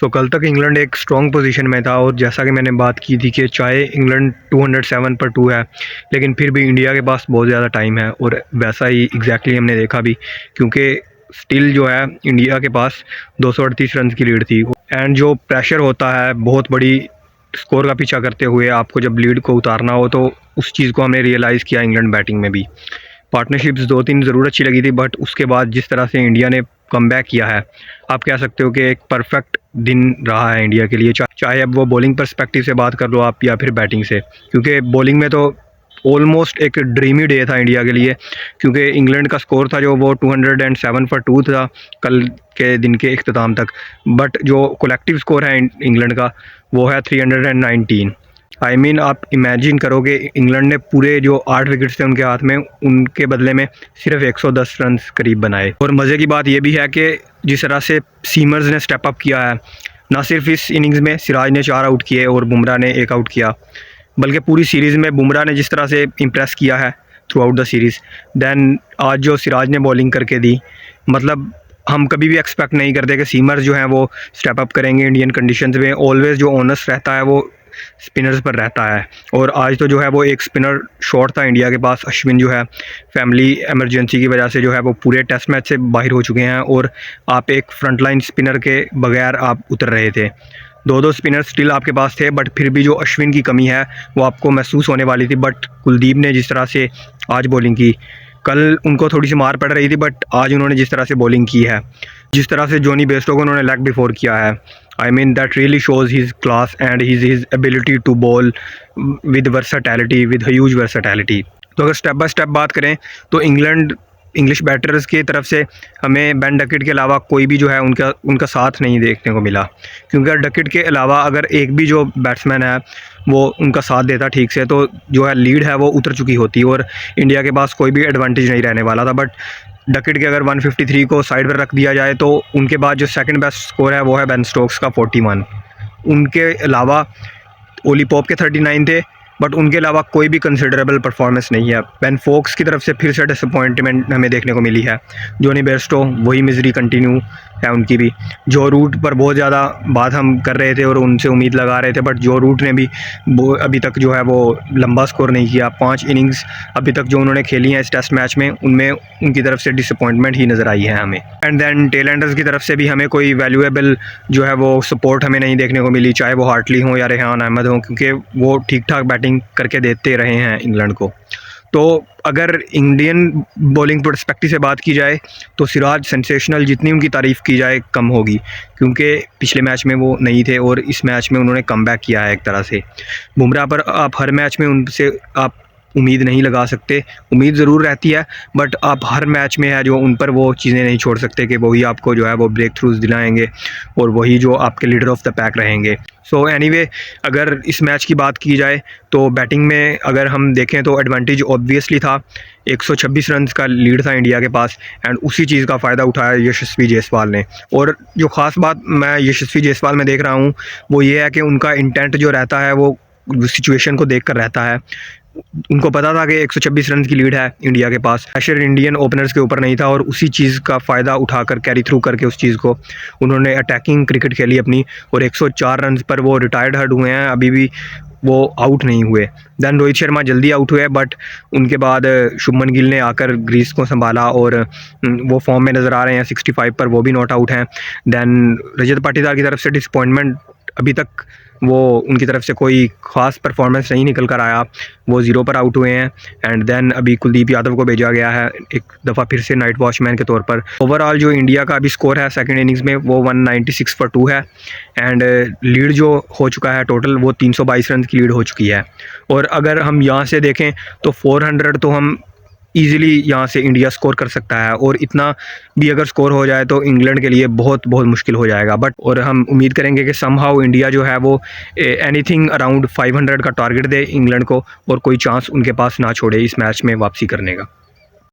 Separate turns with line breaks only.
कल तक इंग्लैंड एक स्ट्रॉन्ग पोजीशन में था और जैसा कि मैंने बात की थी कि चाहे इंग्लैंड 207 पर 2 है, लेकिन फिर भी इंडिया के पास बहुत ज़्यादा टाइम है और वैसा ही एग्जैक्टली हमने देखा भी, क्योंकि स्टिल जो है इंडिया के पास 238 रन की लीड थी। एंड जो प्रेशर होता है बहुत बड़ी स्कोर का पीछा करते हुए आपको जब लीड को उतारना हो, तो उस चीज़ को हमने रियलाइज़ किया इंग्लैंड बैटिंग में भी। पार्टनरशिप्स 2-3 ज़रूर अच्छी लगी थी, बट उसके बाद जिस तरह से इंडिया ने कमबैक किया है, आप कह सकते हो कि एक परफेक्ट दिन रहा है इंडिया के लिए। चाहे अब वो बॉलिंग पर्सपेक्टिव से बात कर लो आप या फिर बैटिंग से, क्योंकि बॉलिंग में तो ऑलमोस्ट एक ड्रीमी डे था इंडिया के लिए, क्योंकि इंग्लैंड का स्कोर था जो वो 207 पर 2 था कल के दिन के इख्तिताम तक, बट जो कलेक्टिव स्कोर है इंग्लैंड का वो है 319। आई मीन आप इमेजिन करोगे इंग्लैंड ने पूरे जो 8 विकेट्स थे उनके हाथ में, उनके बदले में सिर्फ 110 रन करीब बनाए। और मज़े की बात यह भी है कि जिस तरह से सीमर्स ने स्टेप अप किया है, ना सिर्फ इस इनिंग्स में सिराज ने 4 आउट किए और बुमराह ने 1 आउट किया, बल्कि पूरी सीरीज़ में बुमराह ने जिस तरह से इम्प्रेस किया है throughout the series, than आज जो सिराज ने बॉलिंग करके दी, मतलब हम कभी भी एक्सपेक्ट नहीं करते कि सीमर्स जो हैं वो स्टेप अप करेंगे इंडियन कंडीशंस में। ऑलवेज जो ओनर्स रहता है वो स्पिनर्स पर रहता है, और आज तो जो है वो एक स्पिनर शॉट था इंडिया के पास। अश्विन जो है फैमिली इमरजेंसी की वजह से जो है वो पूरे टेस्ट मैच से बाहर हो चुके हैं, और आप एक फ्रंटलाइन स्पिनर के बगैर आप उतर रहे थे। दो स्पिनर स्टिल आपके पास थे, बट फिर भी जो अश्विन की कमी है वो आपको महसूस होने वाली थी। बट कुलदीप ने जिस तरह से आज बॉलिंग की, कल उनको थोड़ी सी मार पड़ रही थी, बट आज उन्होंने जिस तरह से बॉलिंग की है, जिस तरह से जॉनी बेस्टो को उन्होंने लेग बिफोर किया है, I mean that really shows his class and his ability to bowl with versatility, with huge versatility. तो अगर स्टेप बाय स्टेप बात करें तो इंग्लिश बैटर्स की तरफ से हमें बेन डकेट के अलावा कोई भी जो है उनका साथ नहीं देखने को मिला, क्योंकि डकेट के अलावा अगर एक भी जो बैट्समैन है वो उनका साथ देता ठीक से, तो जो है लीड है वो उतर चुकी होती और इंडिया के पास कोई भी एडवांटेज नहीं रहने वाला था। बट डकेट के अगर 153 को साइड पर रख दिया जाए, तो उनके बाद जो सेकंड बेस्ट स्कोर है वो है बेन स्टोक्स का 41। उनके अलावा ओली पॉप के 39 थे, बट उनके अलावा कोई भी कंसिडरेबल परफॉर्मेंस नहीं है। बेन फोक्स की तरफ से फिर से डिसअपॉइंटमेंट हमें देखने को मिली है। जॉनी बेयरस्टो वही मिजरी कंटिन्यू है उनकी भी। जो रूट पर बहुत ज़्यादा बात हम कर रहे थे और उनसे उम्मीद लगा रहे थे, बट जो रूट ने भी अभी तक जो है वो लंबा स्कोर नहीं किया। 5 इनिंग्स अभी तक जो उन्होंने खेली हैं इस टेस्ट मैच में, उनमें उनकी तरफ से डिसअपॉइंटमेंट ही नज़र आई है हमें। एंड देन टेलेंडर्स की तरफ से भी हमें कोई वैल्यूएबल जो है वो सपोर्ट हमें नहीं देखने को मिली, चाहे वो हार्टली हों या रेहान अहमद हों, क्योंकि वो ठीक ठाक बैटिंग करके देते रहे हैं इंग्लैंड को। तो अगर इंडियन बॉलिंग पर्सपेक्टिव से बात की जाए तो सिराज सेंसेशनल, जितनी उनकी तारीफ़ की जाए कम होगी, क्योंकि पिछले मैच में वो नहीं थे और इस मैच में उन्होंने कमबैक किया है एक तरह से। बुमराह पर आप हर मैच में उनसे आप उम्मीद नहीं लगा सकते, उम्मीद ज़रूर रहती है, बट आप हर मैच में है जो उन पर वो चीज़ें नहीं छोड़ सकते कि वही आपको जो है वो ब्रेक थ्रूज दिलाएंगे और वही जो आपके लीडर ऑफ द पैक रहेंगे। सो एनीवे, अगर इस मैच की बात की जाए तो बैटिंग में अगर हम देखें तो एडवांटेज ऑब्वियसली था। 126 रन का लीड था इंडिया के पास, एंड उसी चीज़ का फ़ायदा उठाया यशस्वी जायसवाल ने। और जो ख़ास बात मैं यशस्वी जायसवाल में देख रहा हूँ वो ये है कि उनका इंटेंट जो रहता है वो सिचुएशन को देख कर रहता है। उनको पता था कि 126 रन की लीड है इंडिया के पास, प्रेशर इंडियन ओपनर्स के ऊपर नहीं था, और उसी चीज़ का फ़ायदा उठाकर कैरी थ्रू करके उस चीज़ को उन्होंने अटैकिंग क्रिकेट खेली अपनी, और 104 रन पर वो रिटायर्ड हर्ड हुए हैं, अभी भी वो आउट नहीं हुए। दैन रोहित शर्मा जल्दी आउट हुए, बट उनके बाद शुभमन गिल ने आकर ग्रीस को संभाला और वो फॉर्म में नज़र आ रहे हैं। 65 पर वो भी नॉट आउट हैं। दैन रजत पाटीदार की तरफ से डिसअपॉइंटमेंट, अभी तक वो उनकी तरफ से कोई ख़ास परफॉर्मेंस नहीं निकल कर आया, वो 0 पर आउट हुए हैं। एंड देन अभी कुलदीप यादव को भेजा गया है एक दफ़ा फिर से नाइट वॉचमैन के तौर पर। ओवरऑल जो इंडिया का अभी स्कोर है सेकंड इनिंग्स में वो 196 पर 2 है, एंड लीड जो हो चुका है टोटल वो 322 रन की लीड हो चुकी है। और अगर हम यहाँ से देखें तो 400 तो हम ईज़िली यहाँ से इंडिया स्कोर कर सकता है, और इतना भी अगर स्कोर हो जाए तो इंग्लैंड के लिए बहुत बहुत मुश्किल हो जाएगा। बट और हम उम्मीद करेंगे कि समहाउ इंडिया जो है वो एनीथिंग अराउंड 500 का टारगेट दे इंग्लैंड को, और कोई चांस उनके पास ना छोड़े इस मैच में वापसी करने का।